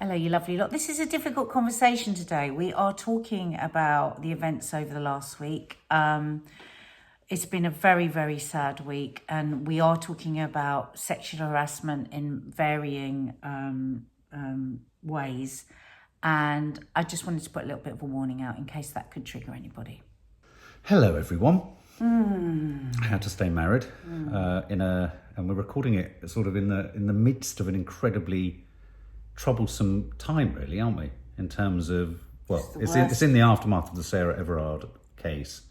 Hello, you lovely lot. This is a difficult conversation today. We are talking about the events over the last week. It's been a very, very sad week, and we are talking about sexual harassment in varying ways. And I just wanted to put a little bit of a warning out in case that could trigger anybody. Hello, everyone. How to Stay Married. And we're recording it sort of in the midst of an incredibly troublesome time, really, aren't we? In terms of, well, it's in the aftermath of the Sarah Everard case.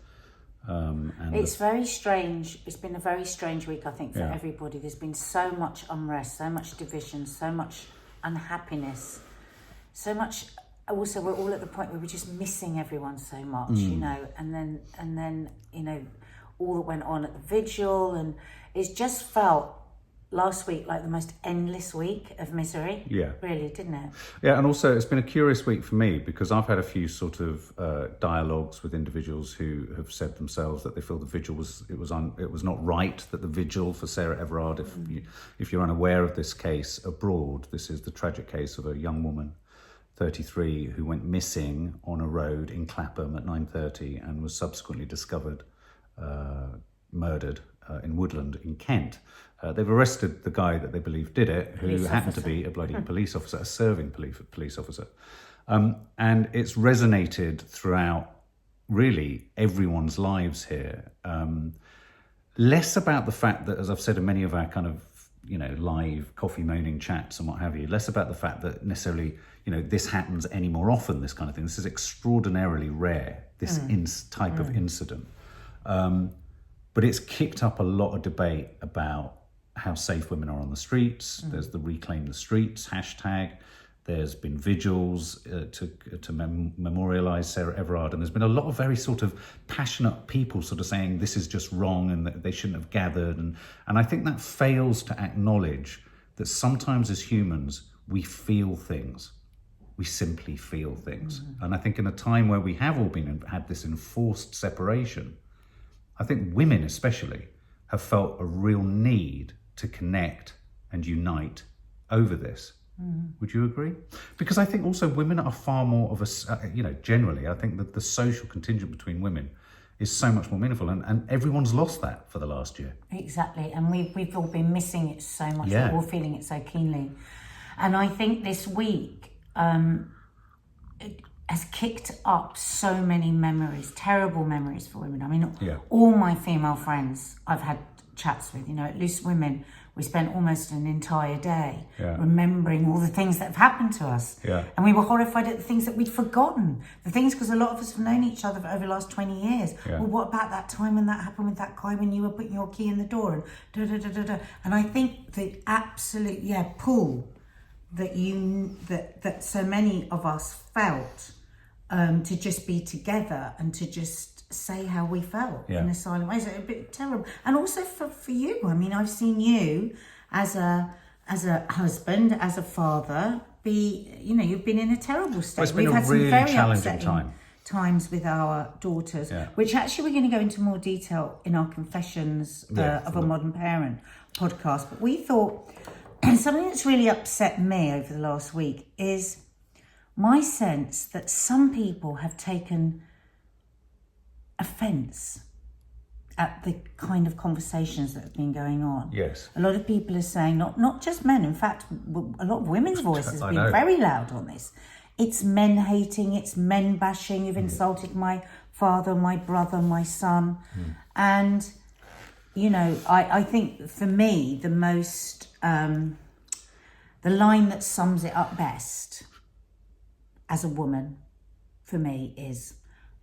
And it's very strange. It's been a very strange week, I think, for everybody. There's been so much unrest, so much division, so much unhappiness, so much. Also, we're all at the point where we're just missing everyone so much, you know. And then, you know, all that went on at the vigil, and it's just felt last week like the most endless week of misery. Yeah, really, didn't it? Yeah, and also it's been a curious week for me because I've had a few sort of dialogues with individuals who have said themselves that they feel the vigil was not right, that the vigil for Sarah Everard, if you're unaware of this case abroad, this is the tragic case of a young woman, 33, who went missing on a road in Clapham at 9:30 and was subsequently discovered murdered in Woodland in Kent. They've arrested the guy that they believe did it, who happened to be a bloody police officer, a serving police officer. And it's resonated throughout really everyone's lives here. Less about the fact that, as I've said in many of our kind of, you know, live coffee moaning chats and what have you, less about the fact that necessarily, you know, this happens any more often, this kind of thing. This is extraordinarily rare, this type of incident. But it's kicked up a lot of debate about how safe women are on the streets. There's the Reclaim the Streets hashtag. There's been vigils to memorialise Sarah Everard. And there's been a lot of very sort of passionate people sort of saying this is just wrong and that they shouldn't have gathered. And I think that fails to acknowledge that sometimes as humans, we feel things. We simply feel things. And I think in a time where we have all had this enforced separation, I think women especially have felt a real need to connect and unite over this. Would you agree? Because I think also women are far more of a, you know, generally, I think that the social contingent between women is so much more meaningful, and everyone's lost that for the last year. Exactly, and we've all been missing it so much. We're all feeling it so keenly. And I think this week, it has kicked up so many memories, terrible memories for women. I mean, all my female friends I've had chats with, you know, at Loose Women, we spent almost an entire day remembering all the things that have happened to us. And we were horrified at the things that we'd forgotten. The things, because a lot of us have known each other for over the last 20 years. Well, what about that time when that happened with that guy when you were putting your key in the door and da-da-da-da-da. And I think the absolute, pull that so many of us felt to just be together and to just say how we felt in a silent way. It's a bit terrible. And also for you, I mean, I've seen you as a husband, as a father, be, you know, you've been in a terrible state. Well, we've had some very challenging times with our daughters, which actually we're going to go into more detail in our Confessions of a Modern Parent podcast. But we thought something that's really upset me over the last week is my sense that some people have taken offence at the kind of conversations that have been going on. Yes. A lot of people are saying, not just men, in fact, a lot of women's voices have been very loud on this. It's men hating, it's men bashing, you've insulted my father, my brother, my son. And, you know, I think for me, the most, the line that sums it up best as a woman, for me, is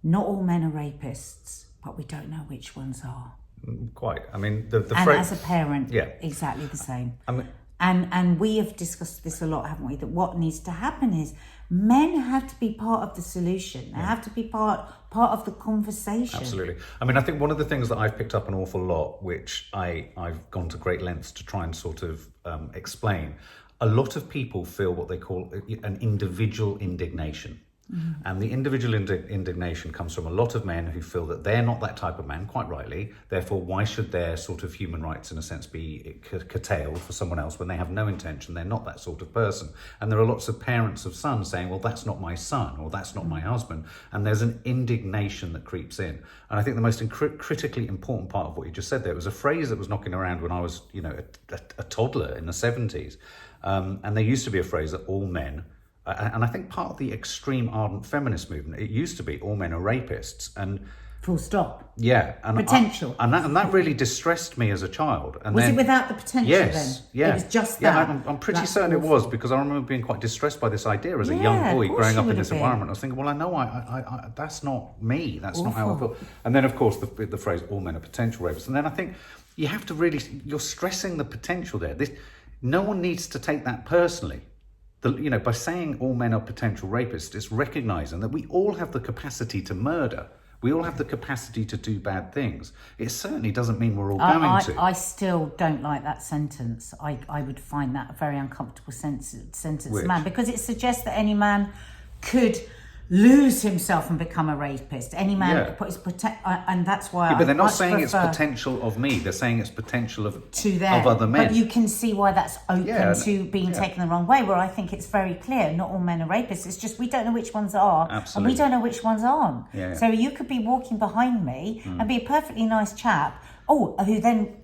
not all men are rapists, but we don't know which ones are. Quite. I mean, the and phrase, as a parent, exactly the same. I mean, and we have discussed this a lot, haven't we? That what needs to happen is men have to be part of the solution. They have to be part of the conversation. Absolutely. I mean, I think one of the things that I've picked up an awful lot, which I've gone to great lengths to try and sort of explain, a lot of people feel what they call an individual indignation. And the individual indignation comes from a lot of men who feel that they're not that type of man, quite rightly. Therefore, why should their sort of human rights, in a sense, be curtailed for someone else when they have no intention, they're not that sort of person? And there are lots of parents of sons saying, well, that's not my son, or that's not my husband. And there's an indignation that creeps in. And I think the most critically important part of what you just said there was a phrase that was knocking around when I was, a toddler in the 70s. And there used to be a phrase that all men, and I think part of the extreme ardent feminist movement, it used to be all men are rapists. And full stop. Yeah. And potential. And that really distressed me as a child. And was it without the potential then? Yeah. It was just that? Yeah, I'm pretty certain it was, because I remember being quite distressed by this idea as a young boy growing up in this environment. I was thinking, well, I know I that's not me. That's not how I feel. And then, of course, the phrase all men are potential rapists. And then I think you have to really, you're stressing the potential there. No one needs to take that personally. By saying all men are potential rapists, it's recognising that we all have the capacity to murder. We all have the capacity to do bad things. It certainly doesn't mean we're all going to. I still don't like that sentence. I would find that a very uncomfortable sentence, man, because it suggests that any man could lose himself and become a rapist. Any man could put his and that's why. But they're not saying it's potential of me. They're saying it's potential of other men. But you can see why that's open to being taken the wrong way. Where I think it's very clear, not all men are rapists. It's just we don't know which ones are, and we don't know which ones aren't. So you could be walking behind me and be a perfectly nice chap. Who then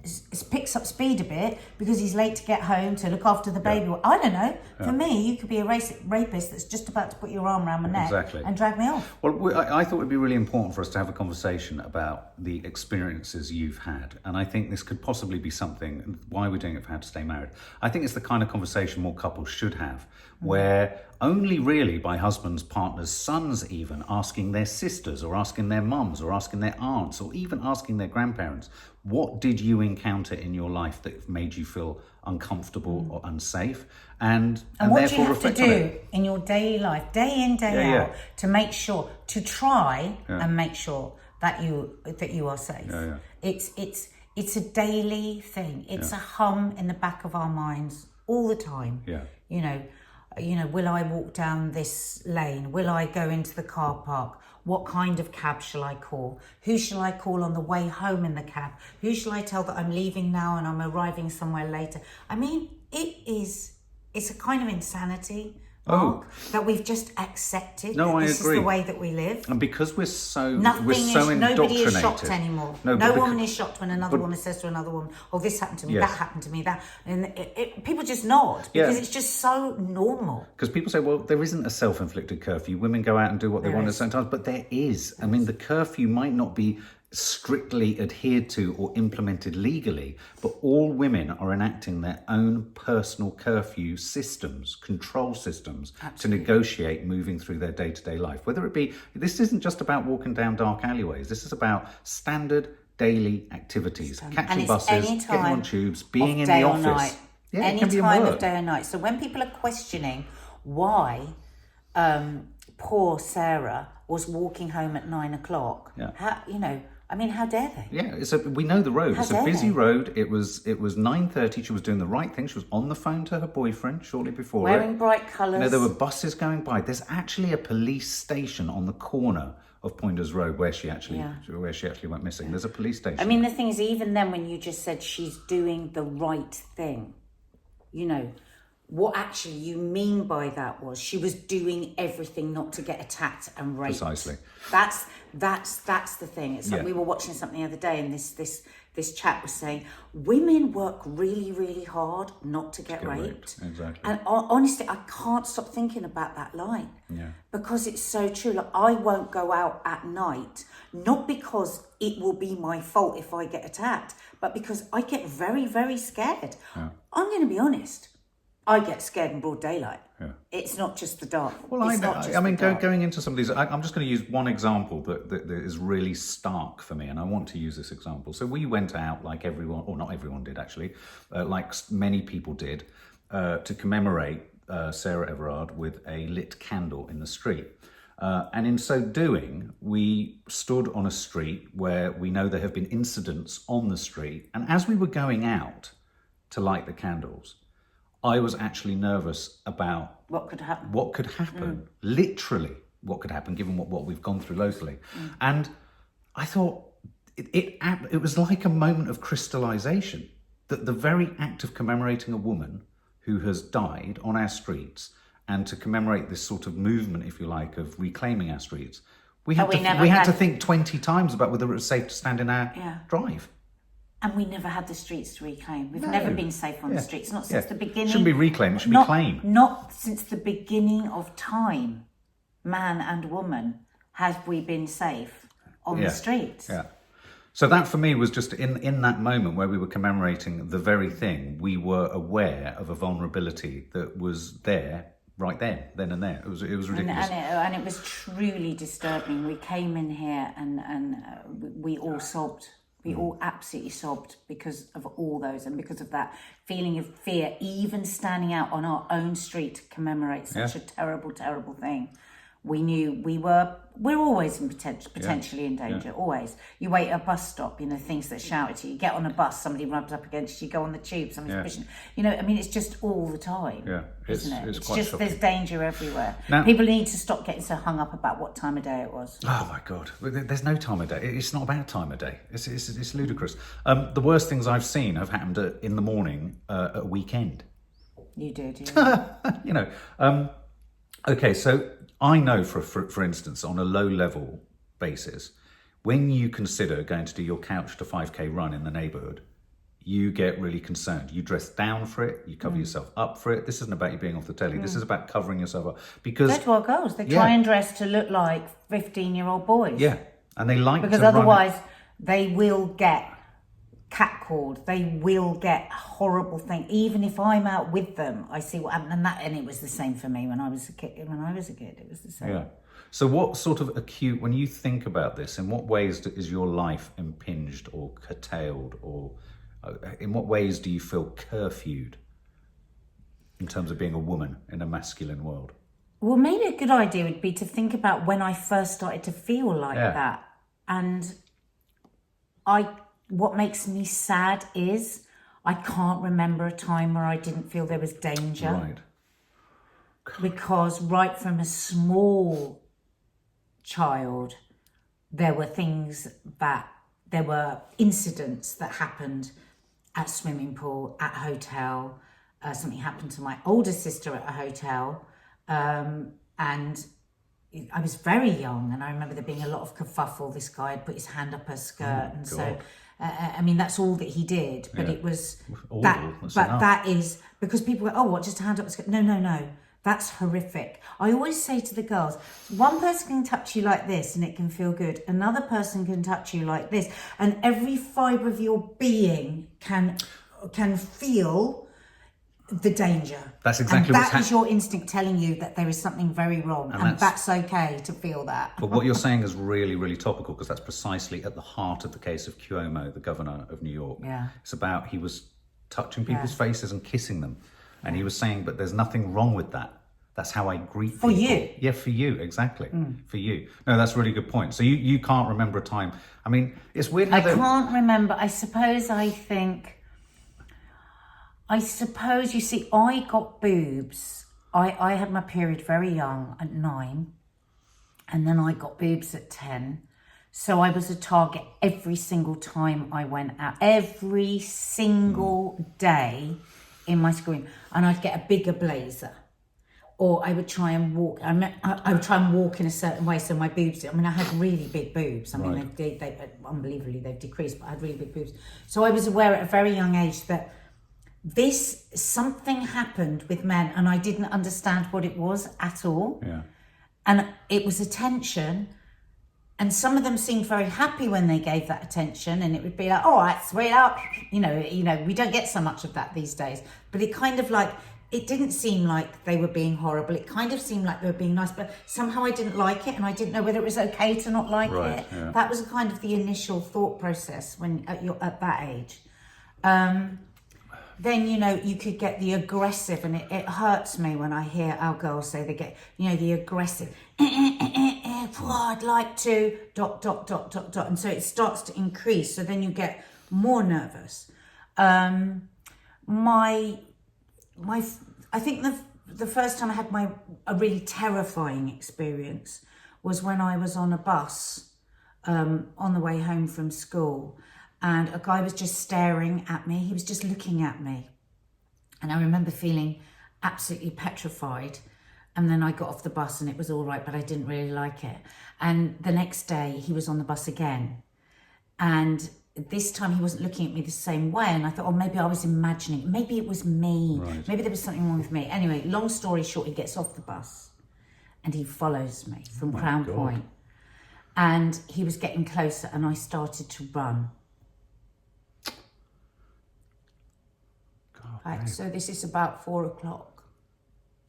picks up speed a bit because he's late to get home to look after the baby. I don't know. For me, you could be a rapist that's just about to put your arm around my neck and drag me off. Well, I thought it'd be really important for us to have a conversation about the experiences you've had. And I think this could possibly be something, why we're doing it for How to Stay Married. I think it's the kind of conversation more couples should have, where only really by husbands, partners, sons even, asking their sisters or asking their mums or asking their aunts or even asking their grandparents, what did you encounter in your life that made you feel uncomfortable or unsafe? And what do you have to do in your daily life, day in, day out, to make sure, to try and make sure that you are safe? It's a daily thing. It's a hum in the back of our minds all the time. Will I walk down this lane? Will I go into the car park? What kind of cab shall I call? Who shall I call on the way home in the cab? Who shall I tell that I'm leaving now and I'm arriving somewhere later? I mean, it's a kind of insanity, Mark, that we've just accepted. No, I agree. This is the way that we live. And because we're so indoctrinated. Nobody is shocked anymore. No woman is shocked when another woman says to another woman, "Oh, this happened to me, that happened to me, that," and people just nod because it's just so normal. Because people say, "Well, there isn't a self-inflicted curfew. Women go out and do what they want at certain times," but there is. I mean, the curfew might not be strictly adhered to or implemented legally, but all women are enacting their own personal curfew systems, control systems, to negotiate moving through their day-to-day life. Whether it be, this isn't just about walking down dark alleyways, this is about standard daily activities, catching buses, getting on tubes, being in the office. Any time of day or night. So when people are questioning why poor Sarah was walking home at 9 o'clock, how dare they? Yeah, we know the road. It's a busy road. It was 9:30. She was doing the right thing. She was on the phone to her boyfriend shortly before. Wearing bright colours. There were buses going by. There's actually a police station on the corner of Pointers Road where she actually went missing. There's a police station. I mean, the thing is, even then, when you just said she's doing the right thing, what actually you mean by that was she was doing everything not to get attacked and raped. Precisely. That's the thing. It's like we were watching something the other day, and this chap was saying women work really, really hard not to get raped. Exactly. And honestly, I can't stop thinking about that line. Because it's so true. Like, I won't go out at night, not because it will be my fault if I get attacked, but because I get very, very scared. I'm going to be honest. I get scared in broad daylight. It's not just the dark. Well, going into some of these, I'm just going to use one example that is really stark for me, and I want to use this example. So we went out like everyone, or not everyone did actually, like many people did, to commemorate Sarah Everard with a lit candle in the street. And in so doing, we stood on a street where we know there have been incidents on the street. And as we were going out to light the candles, I was actually nervous about what could happen. Literally, what could happen given what we've gone through locally. And I thought it was like a moment of crystallization, that the very act of commemorating a woman who has died on our streets, and to commemorate this sort of movement, if you like, of reclaiming our streets, we had to think 20 times about whether it was safe to stand in our drive. And we never had the streets to reclaim. We've never been safe on the streets, not since the beginning. It shouldn't be reclaim, it should be claim. Not since the beginning of time, man and woman, have we been safe on the streets. Yeah. So that for me was just in that moment where we were commemorating the very thing, we were aware of a vulnerability that was there, right then and there. It was ridiculous. And it was truly disturbing. We came in here and we all sobbed. We all absolutely sobbed because of all those, and because of that feeling of fear, even standing out on our own street to commemorate such a terrible, terrible thing. We knew we're always potentially in danger, always. You wait at a bus stop, things that shout at you. You get on a bus, somebody rubs up against you. You go on the tube, somebody's pushing. It's just all the time, isn't it? It's quite just shocking. There's danger everywhere. Now, people need to stop getting so hung up about what time of day it was. Oh my God, there's no time of day. It's not about time of day. It's ludicrous. The worst things I've seen have happened in the morning at a weekend. You did, yeah. Okay, so I know, for instance, on a low-level basis, when you consider going to do your couch to 5K run in the neighbourhood, you get really concerned. You dress down for it, you cover yourself up for it. This isn't about you being off the telly. This is about covering yourself up. Because that's what girls, they try and dress to look like 15-year-old boys. Yeah, and they like because to otherwise they will get catcalled. They will get horrible things. Even if I'm out with them, I see what happened, and it was the same for me when I was a kid. It was the same. Yeah. So what sort of acute, when you think about this, in what ways is your life impinged or curtailed, or in what ways do you feel curfewed in terms of being a woman in a masculine world? Well, maybe a good idea would be to think about when I first started to feel like that. And what makes me sad is I can't remember a time where I didn't feel there was danger. Right. Because right from a small child, there were incidents that happened at swimming pool, at hotel. Something happened to my older sister at a hotel. And I was very young, and I remember there being a lot of kerfuffle. This guy had put his hand up her skirt, and so that's all that he did. But it was that is because people go, "Oh, what? Just a hand up the skirt?" No. That's horrific. I always say to the girls, one person can touch you like this and it can feel good. Another person can touch you like this, and every fibre of your being can feel the danger. That's exactly what's happening. That is your instinct telling you that there is something very wrong, and that's okay to feel that. But what you're saying is really, really topical, because that's precisely at the heart of the case of Cuomo, the governor of New York. Yeah. It's about, he was touching people's faces and kissing them. And he was saying, but there's nothing wrong with that. That's how I greet people. For you. Yeah, for you, exactly. For you. No, that's a really good point. So you can't remember a time. I mean, it's weird how I can't remember. I suppose, you see, I got boobs. I had my period very young at 9, and then I got boobs at 10. So I was a target every single time I went out, every single day in my school, and I'd get a bigger blazer, or I would try and walk. I would try and walk in a certain way so my boobs. I mean, I had really big boobs. I mean, they unbelievably they've decreased, but I had really big boobs. So I was aware at a very young age that something happened with men, and I didn't understand what it was at all. Yeah. And it was attention, and some of them seemed very happy when they gave that attention, and it would be like, all right, sweetheart, you know, we don't get so much of that these days. But it kind of like, it didn't seem like they were being horrible. It kind of seemed like they were being nice, but somehow I didn't like it, and I didn't know whether it was okay to not like it. Yeah. That was kind of the initial thought process when at that age. Then, you could get the aggressive, and it hurts me when I hear our girls say they get, the aggressive, I'd like to, ... And so it starts to increase. So then you get more nervous. I think the first time I had a really terrifying experience was when I was on a bus on the way home from school, and a guy was just staring at me. He was just looking at me. And I remember feeling absolutely petrified. And then I got off the bus and it was all right, but I didn't really like it. And the next day he was on the bus again. And this time he wasn't looking at me the same way. And I thought, oh, maybe I was imagining, maybe it was me. Right. Maybe there was something wrong with me. Anyway, long story short, he gets off the bus and he follows me from Crown Point. And he was getting closer and I started to run. Right, so this is about 4 o'clock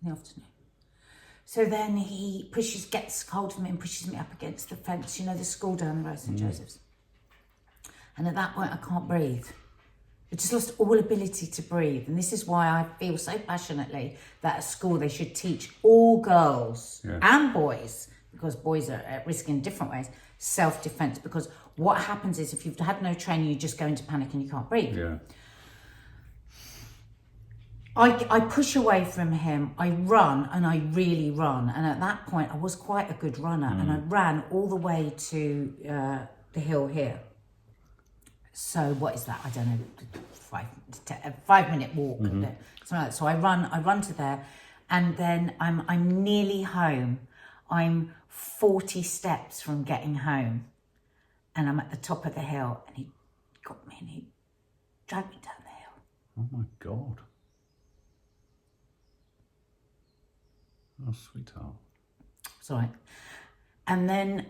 in the afternoon. So then he gets hold of me and pushes me up against the fence, the school down the road, St. Joseph's. And at that point, I can't breathe. I just lost all ability to breathe. And this is why I feel so passionately that at school they should teach all girls and boys, because boys are at risk in different ways, self-defense. Because what happens is if you've had no training, you just go into panic and you can't breathe. Yeah. I push away from him, I run, and I really run. And at that point, I was quite a good runner, and I ran all the way to the hill here. So what is that? I don't know, 5-minute walk. Something like that. So I run to there, and then I'm nearly home. I'm 40 steps from getting home, and I'm at the top of the hill, and he got me and he dragged me down the hill. Oh my God. Oh, sweetheart. Sorry. And then,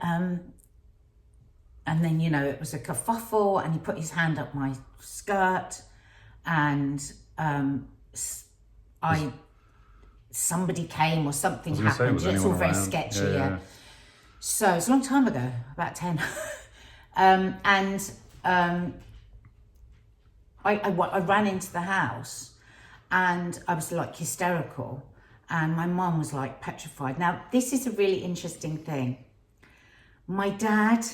it was a kerfuffle, and he put his hand up my skirt, and somebody came or something happened. It's all very sketchy. Yeah. So it's a long time ago, about 10. I ran into the house, and I was like hysterical. And my mum was like petrified. Now, this is a really interesting thing. My dad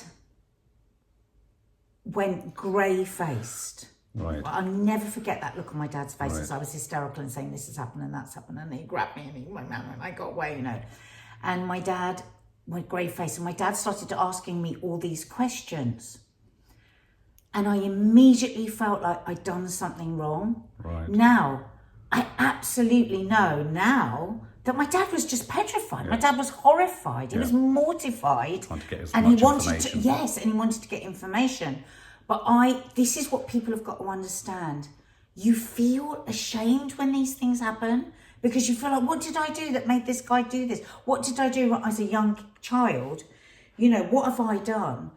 went grey-faced. Right. I'll never forget that look on my dad's face as I was hysterical and saying this has happened and that's happened. And he grabbed me and he went around and I got away, And my dad went grey-faced. And my dad started asking me all these questions. And I immediately felt like I'd done something wrong. Right. Now, I absolutely know now that my dad was just petrified. My dad was horrified. He was mortified. And he wanted to, and he wanted to get information. But this is what people have got to understand. You feel ashamed when these things happen because you feel like, what did I do that made this guy do this? What did I do as a young child? What have I done?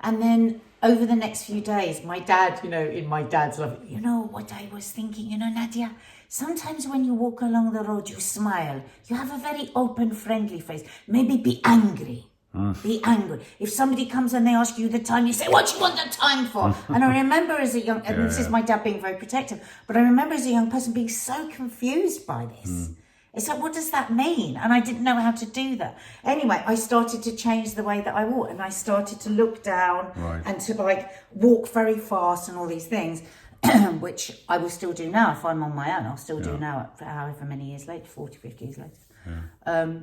And then over the next few days, my dad, in my dad's love, what I was thinking, Nadia, sometimes when you walk along the road, you smile. You have a very open, friendly face. Maybe be angry. Be angry. If somebody comes and they ask you the time, you say, what do you want the time for? And I remember as a young, and this is my dad being very protective, but I remember as a young person being so confused by this. It's like, what does that mean? And I didn't know how to do that. Anyway, I started to change the way that I walk, and I started to look down and to walk very fast and all these things, which I will still do now if I'm on my own. I'll still do now, however many years later, 40, 50 years later.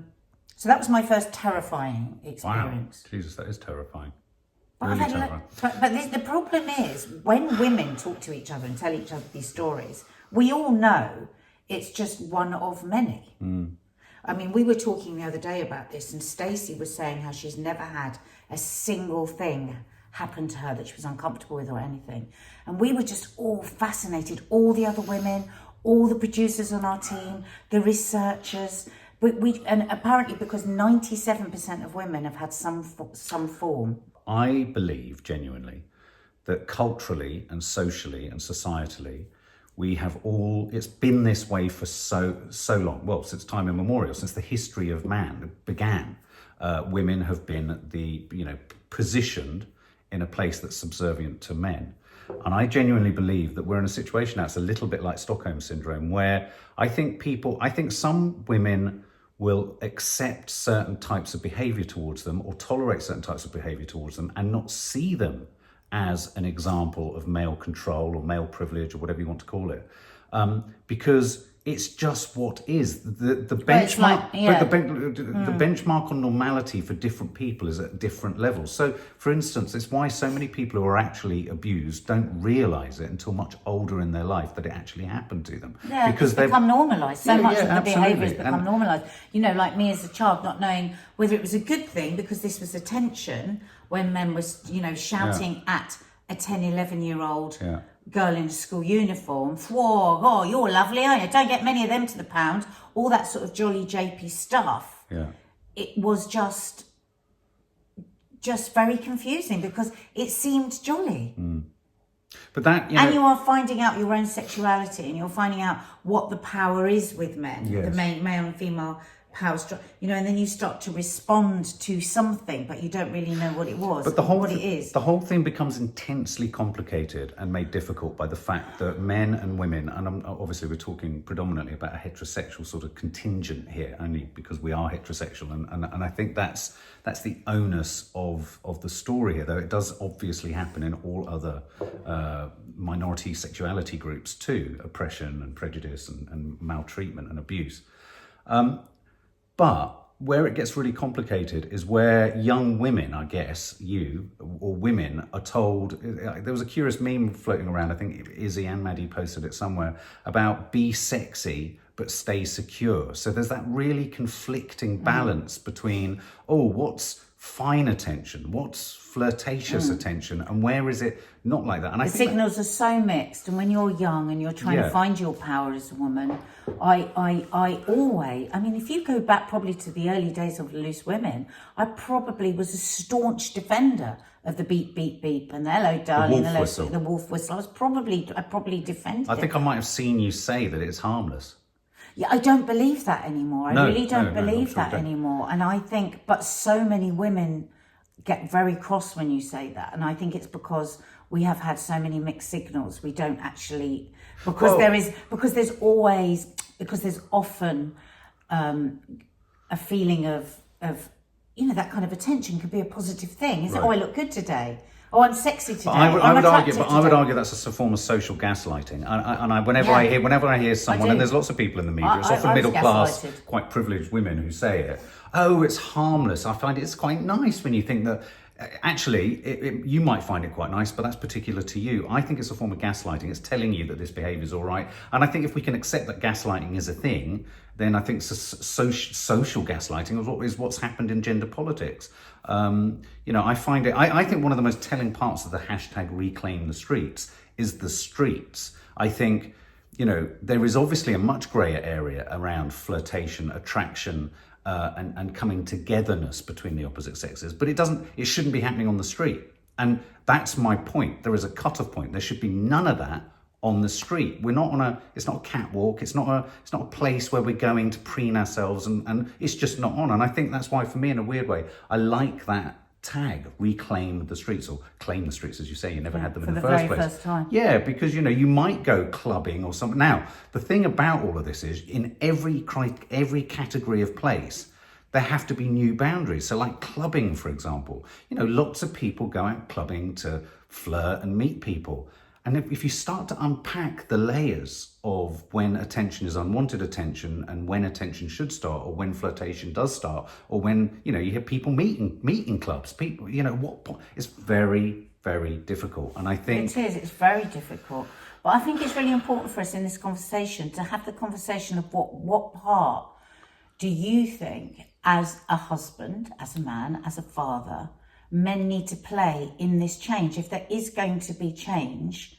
So that was my first terrifying experience. Wow. Jesus, that is terrifying. But, really terrifying. But the problem is, when women talk to each other and tell each other these stories, we all know it's just one of many. I mean, we were talking the other day about this, and Stacey was saying how she's never had a single thing happen to her that she was uncomfortable with or anything. And we were just all fascinated, all the other women, all the producers on our team, the researchers. And apparently because 97% of women have had some form. I believe genuinely that culturally and socially and societally, we have it's been this way for so long. Well, since time immemorial, since the history of man began, women have been positioned in a place that's subservient to men. And I genuinely believe that we're in a situation now, it's a little bit like Stockholm Syndrome, where I think some women will accept certain types of behavior towards them or tolerate certain types of behavior towards them and not see them as an example of male control or male privilege or whatever you want to call it. Because it's just what is. The like, benchmark, but the benchmark on normality for different people is at different levels. So, for instance, it's why so many people who are actually abused don't realise it until much older in their life that it actually happened to them. Yeah, because they've become normalised. So much of the behaviour has become normalised. You know, like me as a child, not knowing whether it was a good thing because this was attention when men was, you know, shouting at a 10, 11-year-old girl in a school uniform. Whoa, oh, you're lovely, aren't you? Don't get many of them to the pound. All that sort of jolly japey stuff. Yeah. It was just very confusing because it seemed jolly. But that, and you are finding out your own sexuality, and you're finding out what the power is with men, the male and female power structure, you know, and then you start to respond to something, but you don't really know what it was, but what it is. The whole thing becomes intensely complicated and made difficult by the fact that men and women, and obviously we're talking predominantly about a heterosexual sort of contingent here, only because we are heterosexual, and I think that's the onus of the story here, though it does obviously happen in all other minority sexuality groups too, oppression and prejudice and maltreatment and abuse. But where it gets really complicated is where young women, I guess, or women are told, there was a curious meme floating around, I think Izzy and Maddie posted it somewhere, about be sexy but stay secure. So there's that really conflicting balance between, what's fine attention, what's flirtatious attention, and where is it not like that? And the signals are so mixed, and when you're young and you're trying to find your power as a woman, I always, I mean, if you go back probably to the early days of Loose Women, I probably was a staunch defender of the beep, beep, beep, and the hello, darling, the wolf whistle. I probably defended it. I think I might have seen you say that it's harmless. Yeah, I don't believe that anymore. I really don't believe that anymore. And I think, but so many women get very cross when you say that. And I think it's because we have had so many mixed signals. We don't actually, because there's often a feeling of, you know, that kind of attention could be a positive thing. Is it, I look good today? Oh, I'm sexy today. I would argue that's a form of social gaslighting. Whenever I hear someone, and there's lots of people in the media, it's often middle class, quite privileged women who say it. Oh, it's harmless. I find it's quite nice when you think that. Actually, you might find it quite nice, but that's particular to you. I think it's a form of gaslighting. It's telling you that this behaviour is all right. And I think if we can accept that gaslighting is a thing, then I think social gaslighting is what's happened in gender politics. You know, I find it. I think one of the most telling parts of the hashtag Reclaim the Streets is the streets. I think, you know, there is obviously a much greyer area around flirtation, attraction, and coming togetherness between the opposite sexes, but it shouldn't be happening on the street. And that's my point. There is a cutoff point. There should be none of that on the street. It's not a catwalk. It's not a place where we're going to preen ourselves, and it's just not on. And I think that's why, for me, in a weird way, I like that tag, Reclaim the Streets, or Claim the Streets, as you say. You never had them in the first place. First time. Yeah, because, you know, you might go clubbing or something. Now, the thing about all of this is, in every category of place, there have to be new boundaries. So like clubbing, for example, you know, lots of people go out clubbing to flirt and meet people. And if you start to unpack the layers of when attention is unwanted attention, and when attention should start, or when flirtation does start, or when, you know, you hear people meeting clubs, people, you know, it's very, very difficult. And I think it's very difficult. But I think it's really important for us in this conversation to have the conversation of what part do you think, as a husband, as a man, as a father, men need to play in this change? If there is going to be change,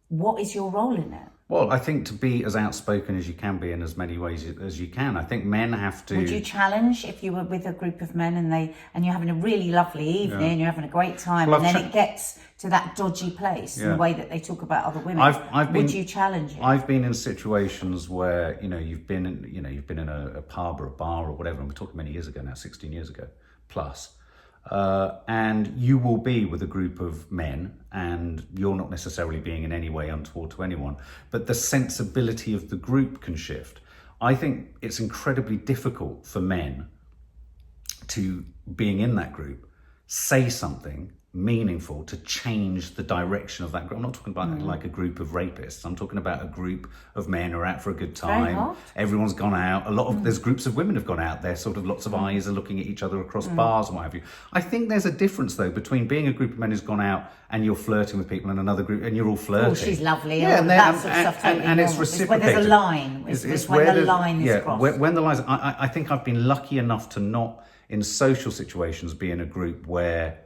what is your role in it? Well, I think to be as outspoken as you can be in as many ways as you can. I think men have to... Would you challenge if you were with a group of men and you're having a really lovely evening, and you're having a great time, and then it gets to that dodgy place in the way that they talk about other women? Would you challenge it? I've been in situations where, you know, you've been in a pub or a bar or whatever, and we're talking many years ago now, 16 years ago plus. And you will be with a group of men, and you're not necessarily being in any way untoward to anyone, but the sensibility of the group can shift. I think it's incredibly difficult for men to, being in that group, say something meaningful to change the direction of that group. I'm not talking about like a group of rapists. I'm talking about a group of men who are out for a good time. Everyone's gone out. A lot of there's groups of women have gone out. There's sort of lots of eyes are looking at each other across bars and what have you. I think there's a difference though between being a group of men who's gone out and you're flirting with people and another group and you're all flirting. Oh, she's lovely. Yeah, that sort of stuff. Totally and it's reciprocated. It's where there's a line. It's when the line is crossed. When the lines. I think I've been lucky enough to not in social situations be in a group where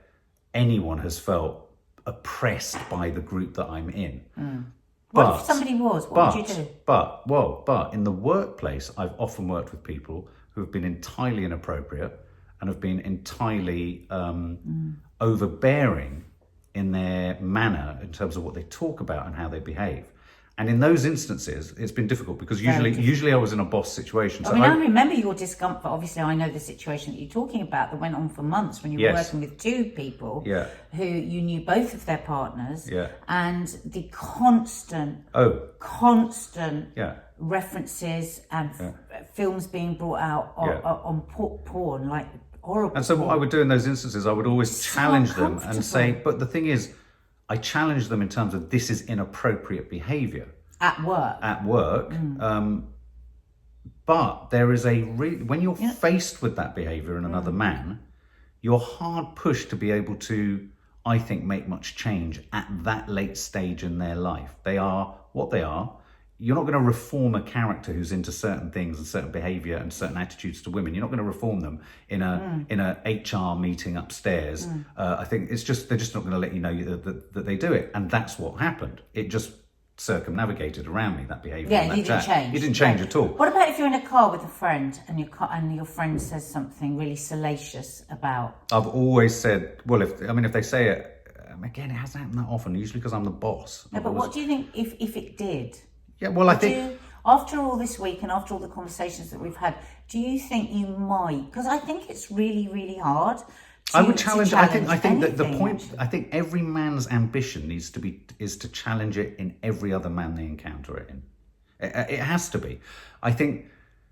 anyone has felt oppressed by the group that I'm in. What if somebody was? What would you do? But in the workplace, I've often worked with people who have been entirely inappropriate and have been entirely overbearing in their manner in terms of what they talk about and how they behave. And in those instances, it's been difficult because usually I was in a boss situation. So I remember your discomfort. Obviously, I know the situation that you're talking about that went on for months when you were working with two people who you knew both of their partners, and the constant references and films being brought out on porn, like horrible. And so what I would do in those instances, I would always challenge them and say, but the thing is, I challenge them in terms of this is inappropriate behaviour. At work. But there is when you're faced with that behaviour in another man, you're hard pushed to be able to, I think, make much change at that late stage in their life. They are what they are. You're not going to reform a character who's into certain things and certain behaviour and certain attitudes to women. You're not going to reform them in a HR meeting upstairs. I think they're just not going to let you know that they do it, and that's what happened. It just circumnavigated around me, that behaviour. Yeah, it didn't change. It didn't change at all. What about if you're in a car with a friend and your friend says something really salacious about? I've always said, well, if they say it again, it hasn't happened that often. Usually because I'm the boss. No, but what do you think if it did? Yeah, well, I think after all this week and after all the conversations that we've had, do you think you might? Because I think it's really, really hard. I would challenge. I think that the point. Actually. I think every man's ambition is to challenge it in every other man they encounter it in. It has to be. I think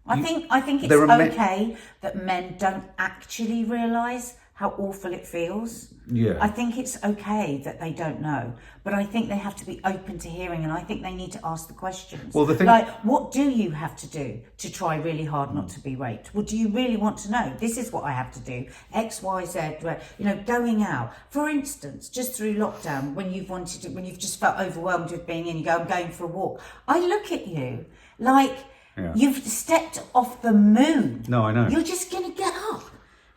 it's okay that men don't actually realise how awful it feels. Yeah. I think it's okay that they don't know, but I think they have to be open to hearing, and I think they need to ask the questions. Well, the thing, like, what do you have to do to try really hard not to be raped? Well, do you really want to know? This is what I have to do. X, Y, Z. Going out, for instance, just through lockdown, when you've just felt overwhelmed with being in, you go, I'm going for a walk. I look at you like you've stepped off the moon. No, I know. You're just going to get up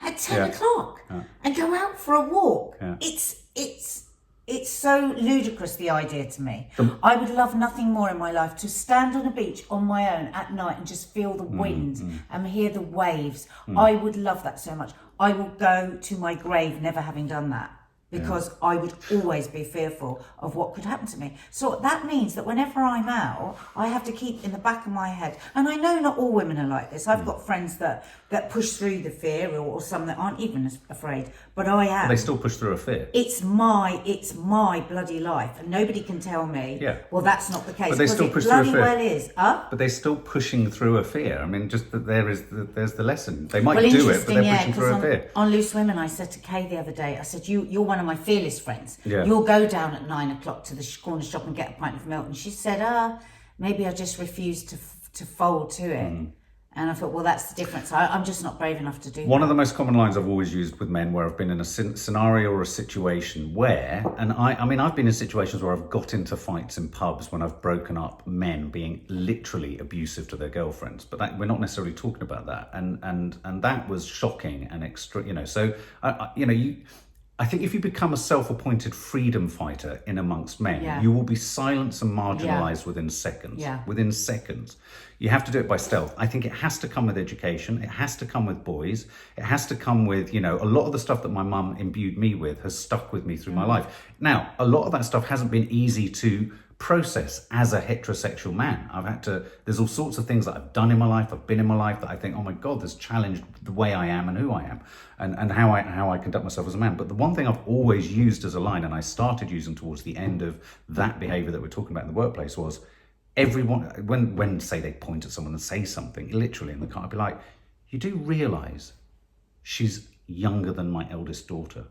at 10 o'clock and go out for a walk. It's so ludicrous, the idea to me. I would love nothing more in my life to stand on a beach on my own at night and just feel the wind and hear the waves. I would love that so much. I will go to my grave never having done that, because I would always be fearful of what could happen to me. So that means that whenever I'm out, I have to keep in the back of my head, and I know not all women are like this. I've got friends that push through the fear, or some that aren't even afraid, but I am. But they still push through a fear. It's my bloody life, and nobody can tell me, well, that's not the case. But they still push through a fear. Well is. But they're still pushing through a fear. I mean, just that there's the lesson. They might do it, but they're pushing through a fear. On Loose Women, I said to Kay the other day, I said, you're one of my fearless friends. Yeah. You'll go down at 9 o'clock to the corner shop and get a pint of milk. And she said, maybe I just refuse to fold to it. And I thought, well, that's the difference. I'm just not brave enough to do One that. of the most common lines I've always used with men where I've been in a scenario or a situation where, and I've been in situations where I've got into fights in pubs when I've broken up men being literally abusive to their girlfriends, but we're not necessarily talking about that. And that was shocking and extra, so, I think if you become a self-appointed freedom fighter in amongst men, you will be silenced and marginalised within seconds. Within seconds. You have to do it by stealth. I think it has to come with education. It has to come with boys. It has to come with, a lot of the stuff that my mum imbued me with has stuck with me through my life. Now, a lot of that stuff hasn't been easy to process as a heterosexual man. There's all sorts of things that I've done in my life, I've been in my life, that I think, oh my God, this challenged the way I am and who I am and how I conduct myself as a man. But the one thing I've always used as a line, and I started using towards the end of that behaviour that we're talking about in the workplace, was everyone, when say they point at someone and say something, literally in the car, I'd be like, you do realise she's younger than my eldest daughter.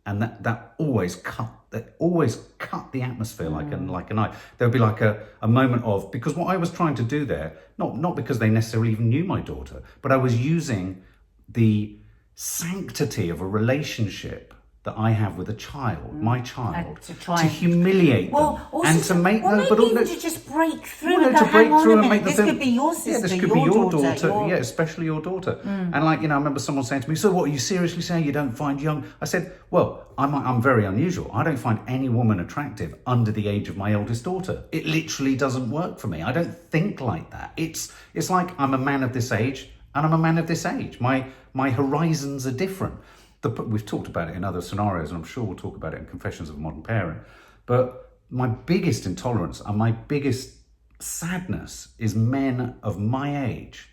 And that always cut the atmosphere like a knife. There would be like a moment of, because what I was trying to do there, not because they necessarily even knew my daughter, but I was using the sanctity of a relationship that I have with a child, my child, to humiliate them and to make them, but also to just break through and to go, break hang on through a and minute, make them this could be your sister, this could be your daughter, your... especially your daughter. And like, I remember someone saying to me, so what, are you seriously saying you don't find young? I said, well, I'm very unusual. I don't find any woman attractive under the age of my eldest daughter. It literally doesn't work for me. I don't think like that. It's like I'm a man of this age and I'm a man of this age. My horizons are different. We've talked about it in other scenarios, and I'm sure we'll talk about it in Confessions of a Modern Parent. But my biggest intolerance and my biggest sadness is men of my age,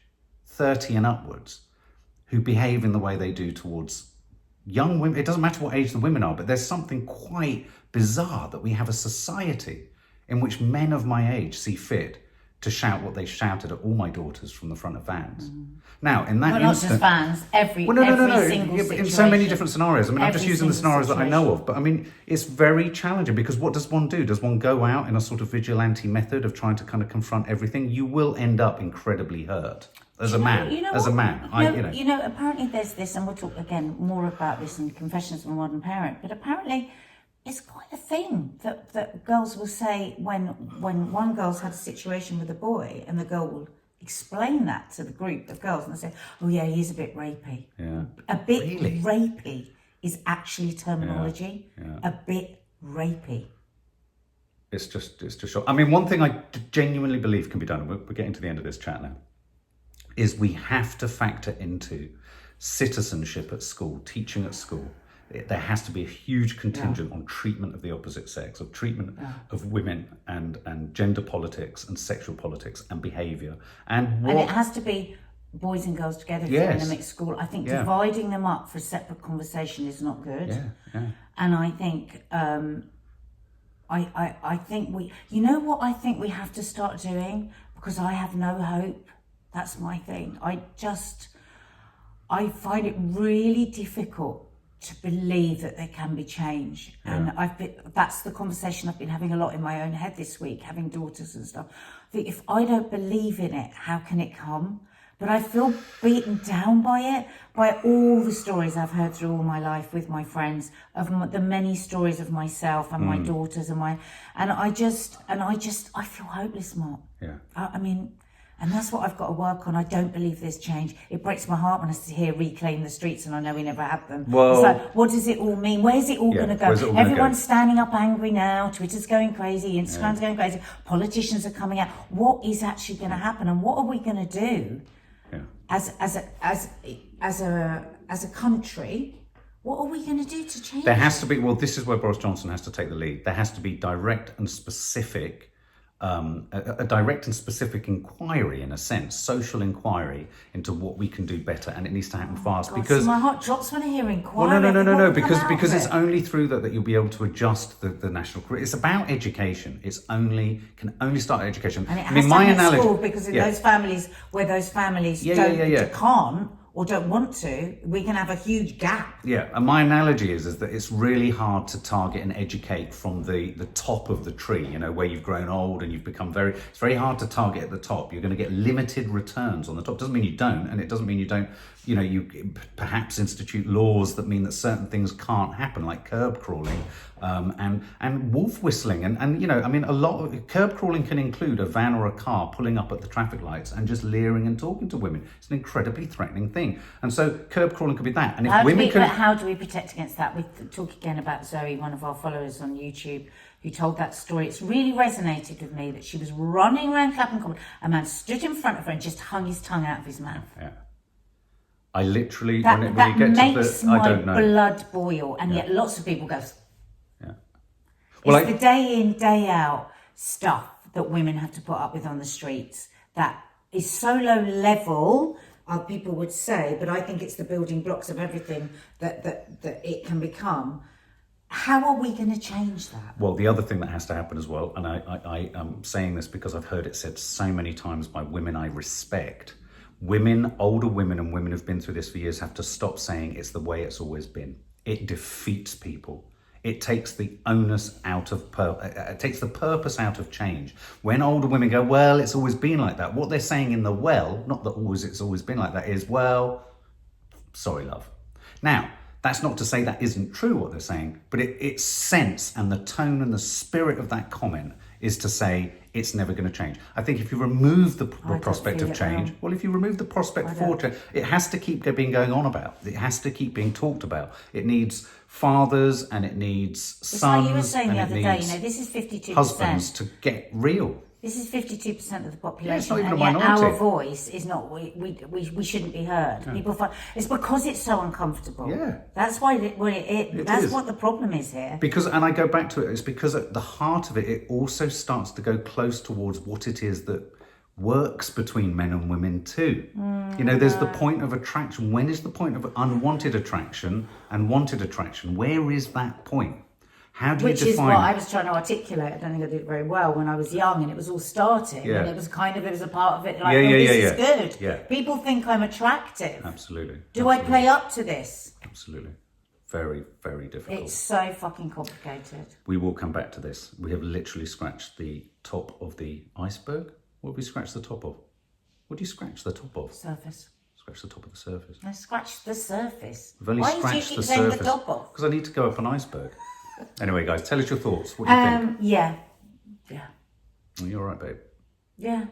30 and upwards, who behave in the way they do towards young women. It doesn't matter what age the women are, but there's something quite bizarre that we have a society in which men of my age see fit to shout what they shouted at all my daughters from the front of vans. Now, in that instant... not just vans, every single situation. In so many different scenarios. I mean, I'm just using the scenarios that I know of. But I mean, it's very challenging, because what does one do? Does one go out in a sort of vigilante method of trying to kind of confront everything? You will end up incredibly hurt. As a man. Apparently there's this, and we'll talk again more about this in Confessions of a Modern Parent, but apparently it's quite a thing that girls will say when one girl's had a situation with a boy, and the girl will explain that to the group of girls, and they say, oh yeah, he's a bit rapey. Yeah. A bit rapey is actually terminology. Yeah. A bit rapey. It's just shocking. I mean, one thing I genuinely believe can be done, and we're getting to the end of this chat now, is we have to factor into citizenship at school, teaching at school. There has to be a huge contingent on treatment of the opposite sex, of treatment of women and gender politics and sexual politics and behaviour. And it has to be boys and girls together if they're in a mixed school. I think dividing them up for a separate conversation is not good. Yeah. And I think I think I think we have to start doing, because I have no hope. That's my thing. I find it really difficult to believe that there can be change. And that's the conversation I've been having a lot in my own head this week, having daughters and stuff. I think if I don't believe in it, how can it come? But I feel beaten down by it, by all the stories I've heard through all my life with my friends, of the many stories of myself and my daughters and I feel hopeless, Mark. Yeah. I mean, and that's what I've got to work on. I don't believe there's change. It breaks my heart when I hear reclaim the streets, and I know we never had them. Well, it's like, what does it all mean? Where's it all going to go? Everyone's standing up angry now. Twitter's going crazy. Instagram's going crazy. Politicians are coming out. What is actually going to happen? And what are we going to do as a country? What are we going to do to change? There has to be. Well, this is where Boris Johnson has to take the lead. There has to be direct and specific. A direct and specific inquiry, in a sense, social inquiry into what we can do better, and it needs to happen fast. Because so my heart drops when I hear inquiry. Well, no, because it's only through that you'll be able to adjust the national curriculum. It's about education. Can only start at education. And it has to happen at school, because in those families where those families can't or don't want to, we can have a huge gap. Yeah, and my analogy is that it's really hard to target and educate from the top of the tree, where you've grown old and you've become it's very hard to target at the top. You're going to get limited returns on the top. Doesn't mean you don't, and it doesn't mean you don't, you perhaps institute laws that mean that certain things can't happen, like curb crawling, and wolf whistling, and a lot of curb crawling can include a van or a car pulling up at the traffic lights and just leering and talking to women. It's an incredibly threatening thing, and so curb crawling could be that. And if how do we protect against that? We talk again about Zoe, one of our followers on YouTube, who told that story. It's really resonated with me that she was running around Clapham Common. A man stood in front of her and just hung his tongue out of his mouth. Yeah. I literally, that makes my don't know. blood boil, and yet lots of people go. Yeah. Well, it's the day in, day out stuff that women have to put up with on the streets that is so low level, people would say, but I think it's the building blocks of everything that it can become. How are we going to change that? Well, the other thing that has to happen as well, and I am saying this because I've heard it said so many times by women I respect. Women, older women and women who've been through this for years, have to stop saying it's the way it's always been. it defeats people. It takes the onus out of it takes the purpose out of change. When older women go, well, it's always been like that. What they're saying in the well, not that it's always been like that, is, well, sorry, love. Now, that's not to say that isn't true what they're saying, but its sense and the tone and the spirit of that comment is to say it's never going to change. I think if you remove the prospect of change, well, if you remove the prospect for change, it has to keep being going on about. It has to keep being talked about. It needs fathers and it needs sons. Like you were saying the other day, this is 52%. Husbands to get real. This is 52% of the population, it's not even and a minority. Our voice is not. We shouldn't be heard. Yeah. People find it's because it's so uncomfortable. Yeah, that's why that's what the problem is here. And I go back to it. It's because at the heart of it, it also starts to go close towards what it is that works between men and women too. There's the point of attraction. When is the point of unwanted attraction and wanted attraction? Where is that point? How do you define? Which is what I was trying to articulate. I don't think I did it very well when I was young, and it was all starting, and it was a part of it. Like, this is good. Yeah. People think I'm attractive. Absolutely. Do I play up to this? Absolutely. Very, very difficult. It's so fucking complicated. We will come back to this. We have literally scratched the top of the iceberg. What have we scratched the top of? What do you scratch the top of? Surface. Scratch the top of the surface. I scratched the surface. We've only scratched the surface. Why do you keep saying the top of? Because I need to go up an iceberg. Anyway, guys, tell us your thoughts. What do you think? Yeah. Are you all right, babe? Yeah.